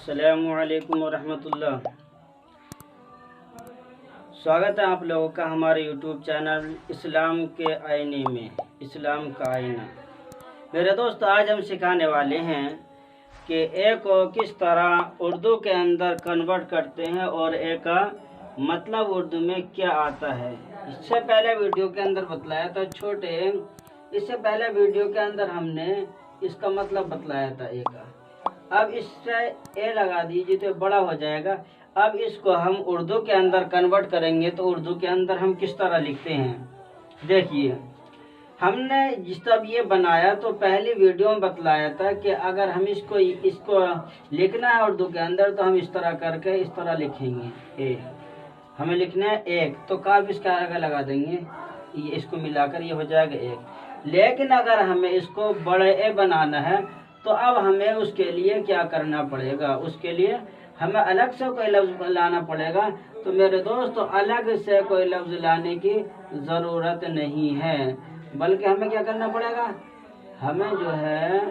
अस्सलामुअलैकुम वरहमतुल्लाह। स्वागत है आप लोगों का हमारे यूट्यूब चैनल इस्लाम के आईने में, इस्लाम का आईना। मेरे दोस्त, आज हम सिखाने वाले हैं कि ए को किस तरह उर्दू के अंदर कन्वर्ट करते हैं और ए का मतलब उर्दू में क्या आता है। इससे पहले वीडियो के अंदर बतलाया था इससे पहले वीडियो के अंदर हमने इसका मतलब बतलाया था ए का। अब इससे ए लगा दीजिए तो बड़ा हो जाएगा। अब इसको हम उर्दू के अंदर कन्वर्ट करेंगे तो उर्दू के अंदर हम किस तरह लिखते हैं। देखिए, हमने जब ये बनाया तो पहली वीडियो में बतलाया था कि अगर हम इसको लिखना है उर्दू के अंदर तो हम इस तरह करके इस तरह लिखेंगे। ए हमें लिखना है एक, तो काफ इसका आगे लगा देंगे, ये इसको मिलाकर ये हो जाएगा एक। लेकिन अगर हमें इसको बड़े ए बनाना है तो अब हमें उसके लिए क्या करना पड़ेगा, उसके लिए हमें अलग से कोई लफ्ज़ लाना पड़ेगा। तो मेरे दोस्तों, अलग से कोई लफ्ज़ लाने की ज़रूरत नहीं है, बल्कि हमें क्या करना पड़ेगा, हमें जो है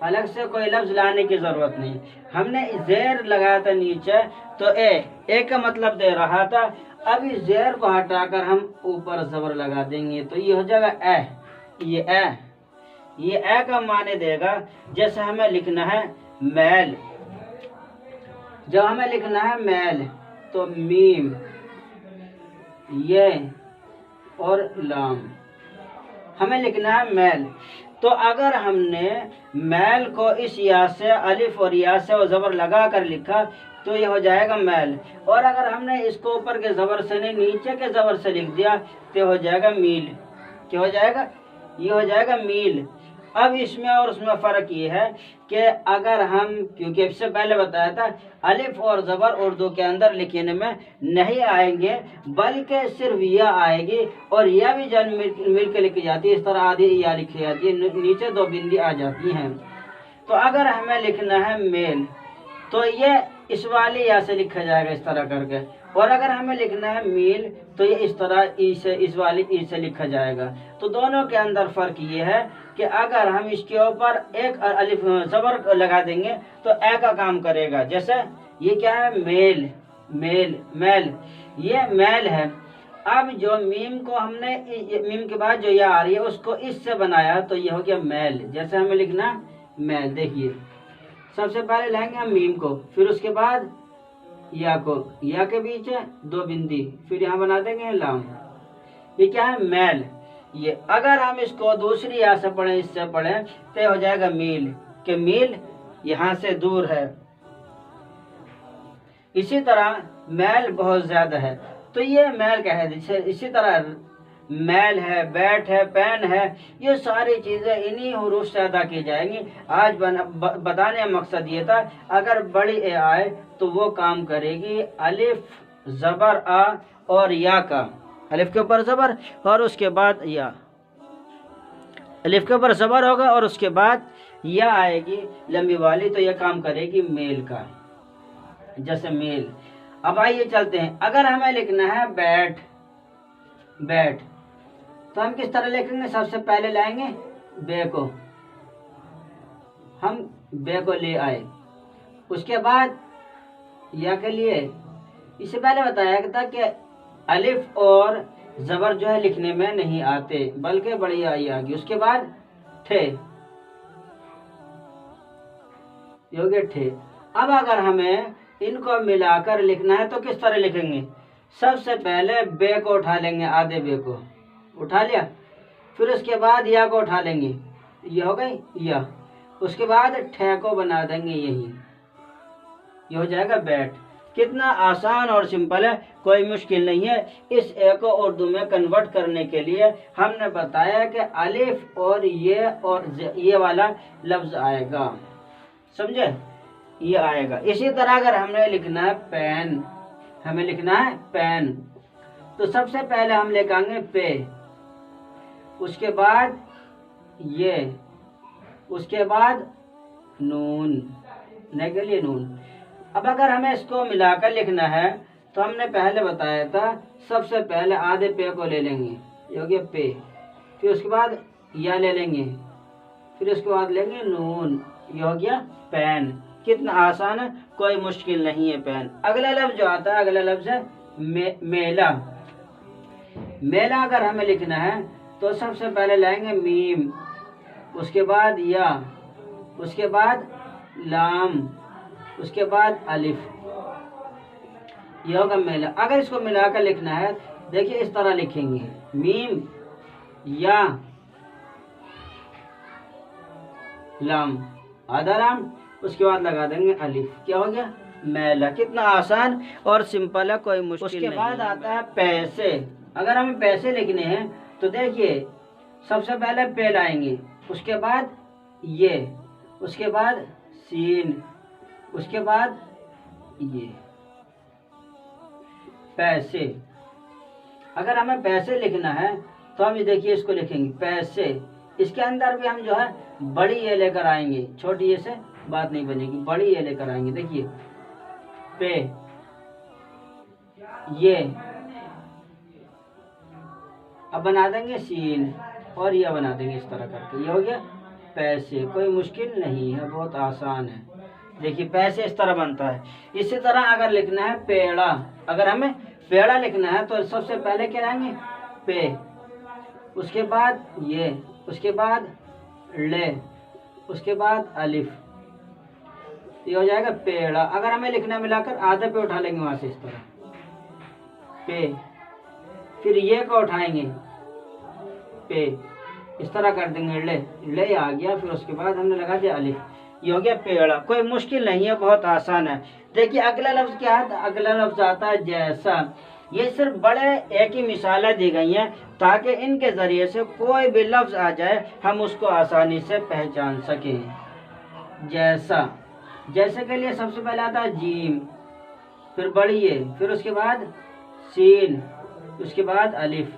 अलग से कोई लफ्ज़ लाने की ज़रूरत नहीं। हमने ज़ेर लगाया था नीचे, तो ए का मतलब दे रहा था। अब इस ज़ेर को हटाकर हम ऊपर ज़बर लगा देंगे तो ये हो जाएगा ए। ये ए का माने देगा। जैसे हमें लिखना है मैल, जब हमें लिखना है मैल तो मीम, ये और लाम, हमें लिखना है मैल। तो अगर हमने मैल को इस या से अलिफ और या से और ज़बर लगा कर लिखा तो ये हो जाएगा मैल। और अगर हमने इसको ऊपर के ज़बर से नहीं नीचे के ज़बर से लिख दिया तो हो जाएगा मील। क्या हो जाएगा, ये हो जाएगा मील। अब इसमें और उसमें फ़र्क ये है कि अगर हम, क्योंकि इससे पहले बताया था अलिफ और ज़बर उर्दू के अंदर लिखने में नहीं आएंगे, बल्कि सिर्फ या आएगी, और या भी जन मिल के लिखी जाती है। इस तरह आधी या लिखी जाती है, नीचे दो बिंदी आ जाती हैं। तो अगर हमें लिखना है मेल तो ये इस वाली या से लिखा जाएगा इस तरह करके, और अगर हमें लिखना है मील तो ये इस तरह ई से, इस वाली ई से लिखा जाएगा। तो दोनों के अंदर फ़र्क ये है कि अगर हम इसके ऊपर एक अलिफ ज़बर लगा देंगे तो ए का काम करेगा। जैसे ये क्या है, मेल, मेल, मैल, ये मैल है। अब जो मीम को हमने मीम के बाद जो या आ रही है उसको इससे बनाया तो ये हो गया मैल। जैसे हमें लिखना मैल, देखिए सबसे पहले लेंगे हम मीम को, फिर उसके बाद या को, या के बीच दो बिंदी, फिर यहाँ बना देंगे लाम। ये क्या है, मैल। ये अगर हम इसको दूसरी या से पढ़ें, इससे पढ़ें तो हो जाएगा मील, के मील यहाँ से दूर है। इसी तरह मैल बहुत ज्यादा है तो ये मैल का है। इसी तरह मैल है, बैट है, पेन है, ये सारी चीज़ें इन्हीं हुरूफ से अदा की जाएंगी। आज बताने का मकसद ये था, अगर बड़ी ए आए तो वो काम करेगी अलिफ ज़बर आ और या का, अलिफ के ऊपर ज़बर और उसके बाद या, अलिफ के ऊपर ज़बर होगा और उसके बाद या आएगी लंबी वाली, तो यह काम करेगी मेल का, जैसे मेल। अब आइए चलते हैं, अगर हमें लिखना है बैट, बैट तो हम किस तरह लिखेंगे, सबसे पहले लाएंगे बे को, हम बे को ले आए, उसके बाद या के लिए इससे पहले बताया था कि अलिफ और ज़बर जो है लिखने में नहीं आते, बल्कि बड़ी आई आ गई। उसके बाद ठे, ये हो गया ठे। अब अगर हमें इनको मिलाकर लिखना है तो किस तरह लिखेंगे, सबसे पहले बे को उठा लेंगे, आधे बे को उठा लिया, फिर उसके बाद या को उठा लेंगे, ये हो गई या, उसके बाद ठे को बना देंगे यही, ये हो जाएगा बैट। कितना आसान और सिंपल है, कोई मुश्किल नहीं है। इस ए को उर्दू में कन्वर्ट करने के लिए हमने बताया कि अलिफ और ये वाला लफ्ज़ आएगा, समझे, ये आएगा। इसी तरह अगर हमने लिखना है पेन, हमें लिखना है पेन, तो सबसे पहले हम लिखेंगे पे, उसके बाद ये, उसके बाद नून, ने के लिए नून। अब अगर हमें इसको मिलाकर लिखना है तो हमने पहले बताया था, सबसे पहले आधे पे को ले लेंगे, ये हो गया पे, फिर उसके बाद या ले लेंगे, फिर उसके बाद लेंगे नून, ये हो गया पेन। कितना आसान है, कोई मुश्किल नहीं है पेन। अगला लफ्ज जो आता है, अगला लफ्ज है मेला। मेला अगर हमें लिखना है तो सबसे पहले लाएंगे मीम, उसके बाद या, उसके बाद लाम, उसके बाद अलिफ, ये होगा मेला। अगर इसको मिलाकर लिखना है, देखिए इस तरह लिखेंगे, मीम या लाम, आधा लाम, उसके बाद लगा देंगे अलिफ, क्या हो गया, मेला। कितना आसान और सिंपल है, कोई मुश्किल नहीं। उसके बाद आता है पैसे। अगर हमें पैसे लिखने हैं तो देखिए सबसे पहले पे लाएंगे, उसके बाद ये, उसके बाद सीन, उसके बाद ये, पैसे। अगर हमें पैसे लिखना है तो हम ये देखिए इसको लिखेंगे पैसे। इसके अंदर भी हम जो है बड़ी ये लेकर आएंगे, छोटी ये से बात नहीं बनेगी, बड़ी ये लेकर आएंगे। देखिए पे, ये, अब बना देंगे सीन और ये बना देंगे इस तरह करके, ये हो गया पैसे। कोई मुश्किल नहीं है, बहुत आसान है। देखिए पैसे इस तरह बनता है। इसी तरह अगर लिखना है पेड़ा, अगर हमें पेड़ा लिखना है तो सबसे पहले क्या लाएंगे, पे, उसके बाद ये, उसके बाद ले, उसके बाद अलिफ, ये हो जाएगा पेड़ा। अगर हमें लिखना मिलाकर आधे पे उठा लेंगे वहां से इस तरह पे, फिर ये को उठाएंगे पे, इस तरह कर देंगे ले आ गया, फिर उसके बाद हमने लगा दिया अलिफ, ये हो गया पेड़ा। कोई मुश्किल नहीं है, बहुत आसान है। देखिए अगला लफ्ज क्या है, अगला लफ्ज आता है जैसा। ये सिर्फ बड़े एक ही मिसालें दी गई हैं ताकि इनके जरिए से कोई भी लफ्ज आ जाए हम उसको आसानी से पहचान सकें। जैसा, जैसे के लिए सबसे पहले आता है जीम, फिर बड़ी ये, फिर उसके बाद सीन, उसके बाद अलिफ।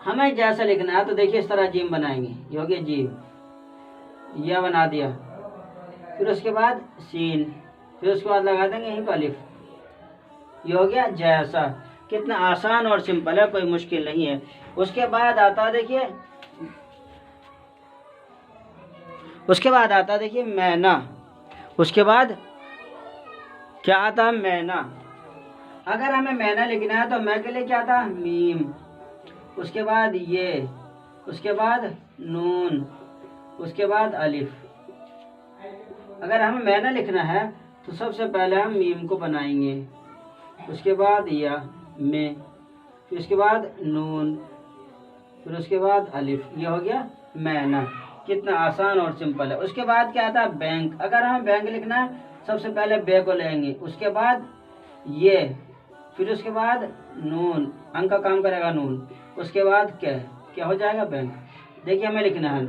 हमें जैसा लिखना है तो देखिए इस तरह जीम बनाएंगे, ये हो गया जीम, यह बना दिया, फिर उसके बाद सीन, फिर उसके बाद लगा देंगे यहीं पर अलिफ, ये हो गया जैसा। कितना आसान और सिंपल है, कोई मुश्किल नहीं है। उसके बाद आता है देखिए, उसके बाद आता है देखिए मैना। उसके बाद क्या आता है, मैना। अगर हमें मैना लिखना है तो मैं के लिए क्या आता, मीम, उसके बाद ये, उसके बाद नून, उसके बाद अलिफ। अगर हमें मैना लिखना है तो सबसे पहले हम मीम को बनाएंगे, उसके बाद या में, फिर उसके बाद नून, फिर उसके बाद अलिफ, ये हो गया मैना। कितना आसान और सिंपल है। उसके बाद क्या आता है बैंक। अगर हमें बैंक लिखना है सबसे पहले बे को लेंगे, उसके बाद ये, फिर उसके बाद नून, अंक का काम करेगा नून, उसके बाद क्या हो जाएगा बैंक। देखिए हमें लिखना है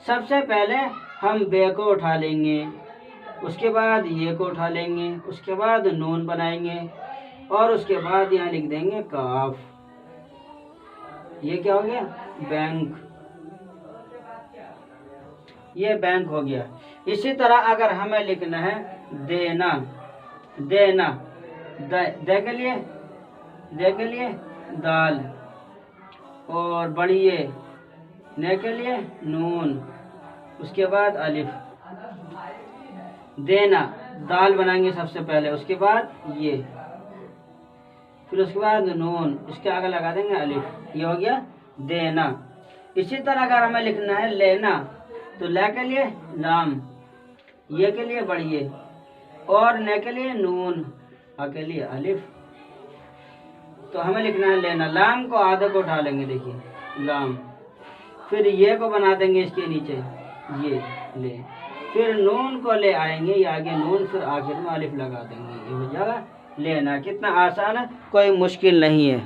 सबसे पहले हम बे को उठा लेंगे, उसके बाद ये को उठा लेंगे, उसके बाद नून बनाएंगे और उसके बाद यहाँ लिख देंगे काफ। ये क्या हो गया, बैंक, ये बैंक हो गया। इसी तरह अगर हमें लिखना है देना, देना, दे के लिए दाल, और बड़ी ये, ने के लिए नून, उसके बाद अलिफ। देना, दाल बनाएंगे सबसे पहले, उसके बाद ये, फिर उसके बाद नून, इसके आगे लगा देंगे अलिफ, ये हो गया देना। इसी तरह अगर हमें लिखना है लेना तो ले के लिए लाम, ये के लिए बढ़िए, और ने के लिए नून, आ के लिए अलिफ। तो हमें लिखना है लेना। लाम को आधे को उठा लेंगे, देखिए लाम, फिर ये को बना देंगे इसके नीचे, ये ले, फिर नून को ले आएंगे, ये आगे नून, फिर आखिर में अलिफ लगा देंगे, ये हो जाएगा लेना। कितना आसान है, कोई मुश्किल नहीं है।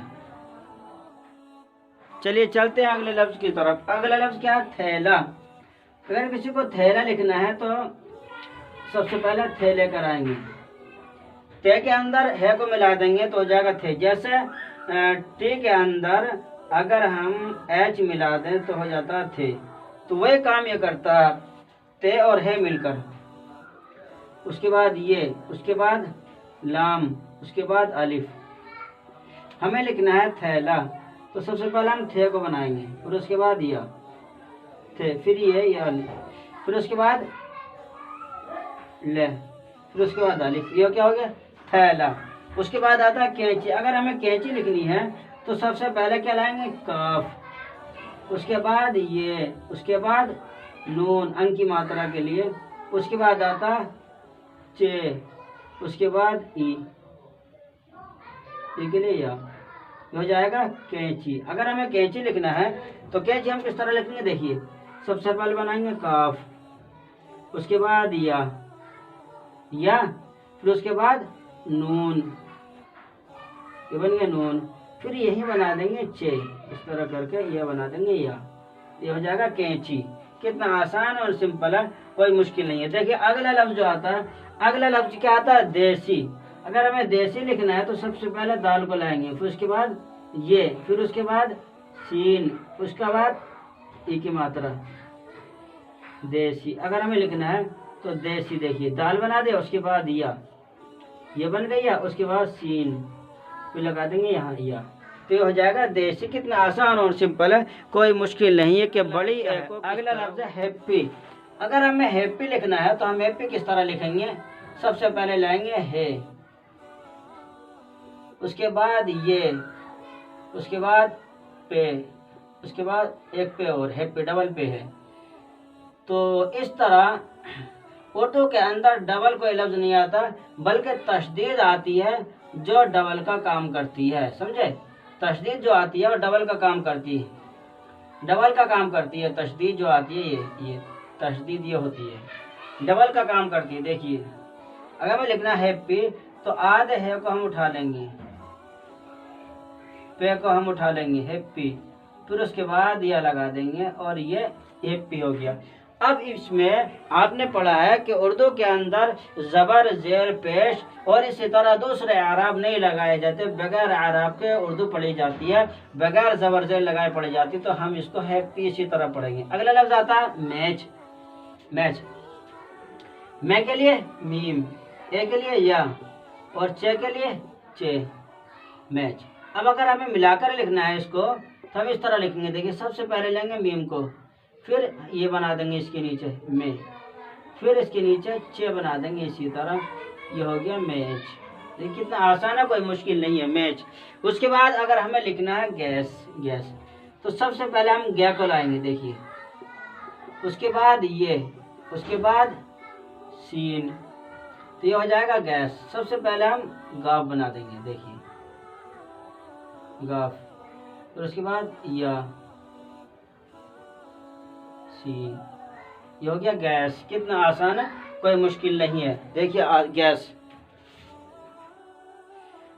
चलिए चलते हैं अगले लफ्ज की तरफ। अगला लफ्ज क्या है, थैला। अगर किसी को थैला लिखना है तो सबसे पहले थे लेकर आएंगे, ते के अंदर है को मिला देंगे तो हो जाएगा थे। जैसे टे के अंदर अगर हम एच मिला दें तो हो जाता है थे, तो वही काम ये करता है, ते और है मिलकर। उसके बाद ये, उसके बाद लाम, उसके बाद अलिफ। हमें लिखना है थैला तो सबसे पहले हम थे को बनाएंगे, फिर उसके बाद या थे, फिर ये अलिफ, फिर उसके बाद ले, फिर उसके बाद अलिफ, ये क्या हो गया थैला। उसके बाद आता है कैंची। अगर हमें कैंची लिखनी है तो सबसे पहले क्या लाएंगे काफ, उसके बाद ये, उसके बाद नून अंक की मात्रा के लिए, उसके बाद आता चे, उसके बाद ई के लिए या, हो जाएगा कैंची। अगर हमें कैंची लिखना है तो कैंची हम किस तरह लिखेंगे देखिए, सबसे पहले बनाएंगे काफ, उसके बाद या, फिर उसके बाद नून, ये बन गया नून, फिर यही बना देंगे चे, इस तरह करके यह बना देंगे या, ये हो जाएगा कैंची। कितना आसान और सिंपल है, कोई मुश्किल नहीं है। देखिए अगला लफ्ज जो आता है, अगला लफ्ज क्या आता है देसी। अगर हमें देसी लिखना है तो सबसे पहले दाल को लाएंगे, फिर उसके बाद ये, फिर उसके बाद सीन, उसके बाद ई की मात्रा देसी। अगर हमें लिखना है तो देसी, देखिए दाल बना दे, उसके बाद या, ये बन गई या, उसके बाद सीन, फिर लगा देंगे यहाँ या, तो ये हो जाएगा देसी। कितना आसान और सिंपल है, कोई मुश्किल नहीं है कि बड़ी। अगला लफ्ज है हैप्पी। अगर हमें हैप्पी लिखना है तो हम हैप्पी किस तरह लिखेंगे, सबसे पहले लाएंगे है, उसके बाद ये, उसके बाद पे, उसके बाद एक पे और हैप्पी डबल पे है। तो इस तरह उर्दू के अंदर डबल कोई लफ्ज नहीं आता, बल्कि तशदीद आती है जो डबल का काम करती है, समझे। तशदीद जो आती है वो डबल का काम करती है, डबल का काम करती है। तशदीद जो आती है ये तशदीद ये होती है, डबल का काम करती है। देखिए अगर हमें लिखना है हैप्पी तो आधे है को हम उठा लेंगे, पे को हम उठा लेंगे हैप्पी, फिर उसके बाद यह लगा देंगे और ये हैप्पी हो गया। अब इसमें आपने पढ़ा है कि उर्दू के अंदर ज़बर जेर पेश और इसी तरह दूसरे आराब नहीं लगाए जाते, बगैर आराब के उर्दू पढ़ी जाती है, बगैर ज़बर जेर लगाए पढ़ी जाती है। तो हम इसको हैप्पी इसी तरह पढ़ेंगे। अगला लफ्ज आता है मैच। मैच, मैं के लिए मीम, ए के लिए या और चे के लिए चे, मैच। अब अगर हमें मिलाकर लिखना है इसको तो हम इस तरह लिखेंगे। देखिए सबसे पहले लेंगे मीम को, फिर ये बना देंगे इसके नीचे में, फिर इसके नीचे चे बना देंगे इसी तरह, ये हो गया मैच। देखिए कितना आसान है, कोई मुश्किल नहीं है मैच। उसके बाद अगर हमें लिखना है गैस, गैस, तो सबसे पहले हम गै को लाएंगे, देखिए उसके बाद ये, उसके बाद सीन, तो ये हो जाएगा गैस। सबसे पहले हम गाफ बना देंगे, देखिए गाफ, फिर उसके बाद या, सीन, ये हो गया गैस। कितना आसान है, कोई मुश्किल नहीं है। देखिए गैस।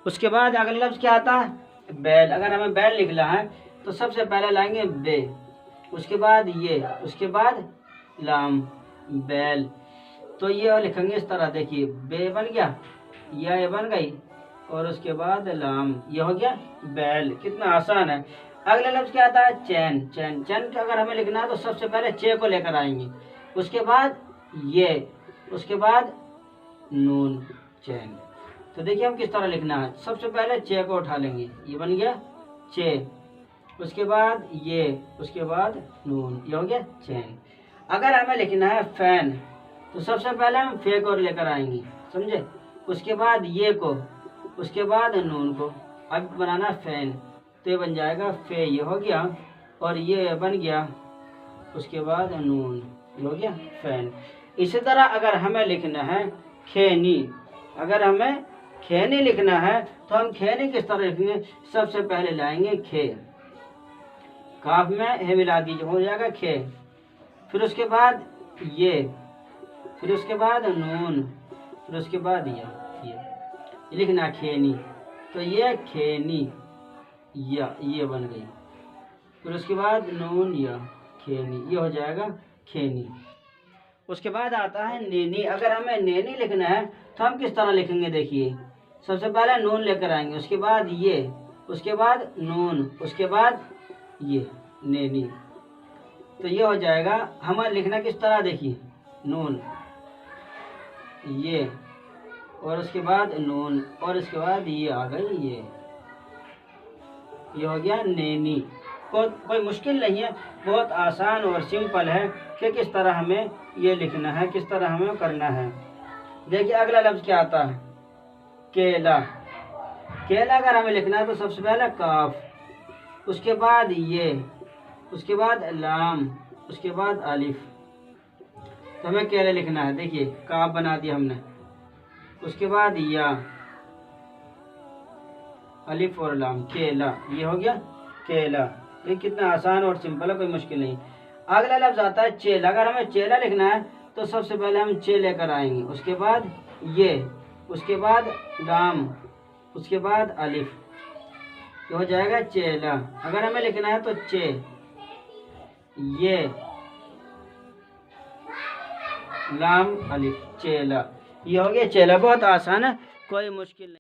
उसके बाद अगला लफ्ज क्या आता है बैल। अगर हमें बैल लिखना है तो सबसे पहले लाएंगे बे, उसके बाद ये, उसके बाद लाम, बैल। तो ये लिखेंगे इस तरह, देखिए बे बन गया, ये बन गई और उसके बाद लाम, ये हो गया बैल। कितना आसान है। अगला लफ्ज क्या आता है चैन। चैन, चैन का अगर हमें लिखना है तो सबसे पहले चे को लेकर आएंगे, उसके बाद ये, उसके बाद नून, चैन। तो देखिए हम किस तरह लिखना है। सबसे पहले चे को उठा लेंगे, ये बन गया चे, उसके बाद ये, उसके बाद नून, ये हो गया चैन। अगर हमें लिखना है फैन तो सबसे पहले हम फे को लेकर आएंगे, समझे, उसके बाद ये को, उसके बाद नून को, अब बनाना फैन, तो ये बन जाएगा फे, ये हो गया और ये बन गया, उसके बाद नून, ये हो गया फैन। इसी तरह अगर हमें लिखना है खेनी, अगर हमें खेनी लिखना है तो हम खेनी किस तरह लिखेंगे। सबसे पहले लाएंगे खे, काफ में है मिला दीजिए, हो जाएगा खे, फिर उसके बाद ये, फिर उसके बाद नून, फिर उसके बाद ये लिखना खेनी, तो ये खेनी, या ये बन गई, फिर उसके बाद नून या खेनी, ये हो जाएगा खेनी। उसके बाद आता है नैनी। अगर हमें नैनी लिखना है तो हम किस तरह लिखेंगे। देखिए सबसे पहले नून लेकर आएंगे, उसके बाद ये, उसके बाद नून, उसके बाद ये नैनी, तो ये हो जाएगा। हमें लिखना किस तरह, देखिए नून, ये और उसके बाद नून और इसके बाद ये आ गई, ये हो गया नैनी। कोई मुश्किल नहीं है, बहुत आसान और सिंपल है कि किस तरह हमें ये लिखना है, किस तरह हमें करना है। देखिए अगला लफ्ज़ क्या आता है, केला। केला अगर हमें लिखना है तो सबसे पहले काफ, उसके बाद ये, उसके बाद लाम, उसके बाद अलिफ। तो हमें केला लिखना है, देखिए काफ बना दिया हमने, उसके बाद या, अलिफ और लाम, केला, ये हो गया केला। ये कितना आसान और सिंपल है, कोई मुश्किल नहीं। अगला लफ्ज़ आता है चेला। अगर हमें चेला लिखना है तो सबसे पहले हम चे लेकर आएंगे, उसके बाद ये, उसके बाद लाम, उसके बाद अलिफ, तो हो जाएगा चेला। अगर हमें लिखना है तो चे, ये, लाम, अलिफ, चेला, ये हो गया चेला। बहुत आसान है, कोई मुश्किल नहीं।